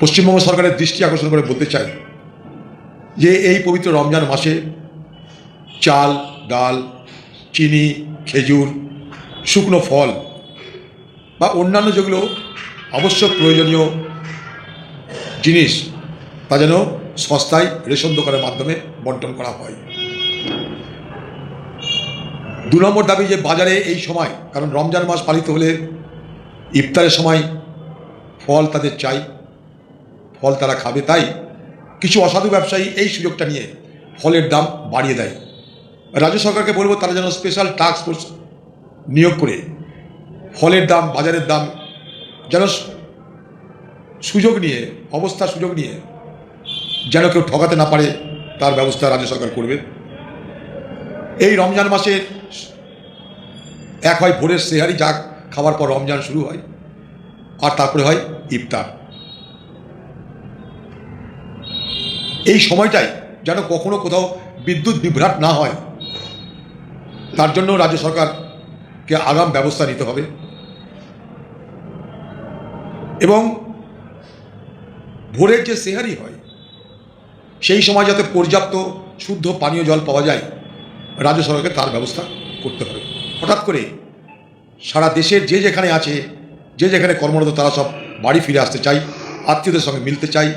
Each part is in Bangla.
পশ্চিমবঙ্গ সরকারের দৃষ্টি আকর্ষণ করে বলতে চাই যে এই পবিত্র রমজান মাসে চাল, ডাল, চিনি, খেজুর, শুকনো ফল বা অন্যান্য যেগুলো আবশ্যক প্রয়োজনীয় জিনিস তা যেন সস্তায় রেশন দোকানের মাধ্যমে বন্টন করা হয়। 2 নম্বর দাবি যে বাজারে এই সময়, কারণ রমজান মাস পালিত হলে ইফতারের সময় ফল তাদের চাই, ফল তারা খাবে, তাই কিছু অসাধু ব্যবসায়ী এই সুযোগটা নিয়ে ফলের দাম বাড়িয়ে দেয়। রাজ্য সরকারকে বলবো তারা যেন স্পেশাল টাস্ক ফোর্স নিয়োগ করে ফলের দাম, বাজারের দাম যেন সুযোগ নিয়ে, অবস্থার সুযোগ নিয়ে যেন কেউ ঠকাতে না পারে তার ব্যবস্থা রাজ্য সরকার করবে। এই রমজান মাসে এক হয় ভোরের সেহারি, যা খাওয়ার পর রমজান শুরু হয়, আর তারপরে হয় ইফতার। এই সময়টাই যেন কখনো কোথাও বিদ্যুৎ বিভ্রাট না হয়, তার জন্য রাজ্য সরকারকে আগাম ব্যবস্থা নিতে হবে এবং ভোরের যে সেহারি হয় সেই সময় যাতে পর্যাপ্ত শুদ্ধ পানীয় জল পাওয়া যায়, রাজ্য সরকারকে তার ব্যবস্থা করতে হবে। হঠাৎ করে সারা দেশের যে যেখানে আছে, যে যেখানে কর্মরত, তারা সব বাড়ি ফিরে আসতে চাই, আত্মীয়দের সঙ্গে মিলতে চাই,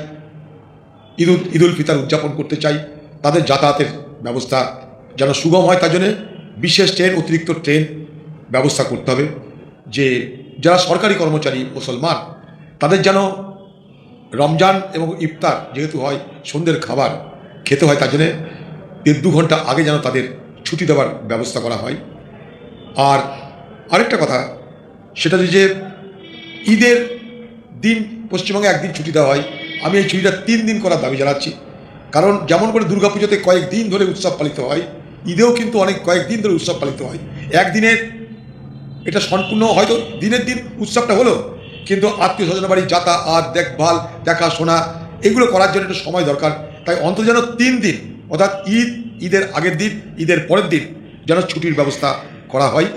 ঈদুল ফিতর উদযাপন করতে চাই। তাদের যাতায়াতের ব্যবস্থা যেন সুগম হয়, তার জন্য বিশেষ ট্রেন, অতিরিক্ত ট্রেন ব্যবস্থা করতে হবে। যে যারা সরকারি কর্মচারী মুসলমান, তাদের যেন রমজান এবং ইফতার যেহেতু হয় সন্ধ্যের খাবার খেতে হয়, তার জন্যে 1-2 ঘন্টা আগে যেন তাদের ছুটি দেওয়ার ব্যবস্থা করা হয়। আর আরেকটা কথা, সেটা যে ঈদের দিন পশ্চিমবঙ্গে একদিন ছুটি দেওয়া হয়, আমি এই ছুটিটা 3 দিন করার দাবি জানাচ্ছি। কারণ যেমন করে দুর্গাপুজোতে কয়েকদিন ধরে উৎসব পালিত হয়, ঈদেও কিন্তু কয়েকদিন ধরে উৎসব পালিত হয়। একদিনের এটা সম্পূর্ণ হয়তো দিনের দিন উৎসবটা হলো, কিন্তু আত্মীয় স্বজনের বাড়ি যাতায়াত, দেখভাল, দেখাশোনা এগুলো করার জন্য একটু সময় দরকার। তাই অন্তত যেন 3 দিন, অর্থাৎ ঈদের আগের দিন, ঈদের পরের দিন যেন ছুটির ব্যবস্থা করা হয়।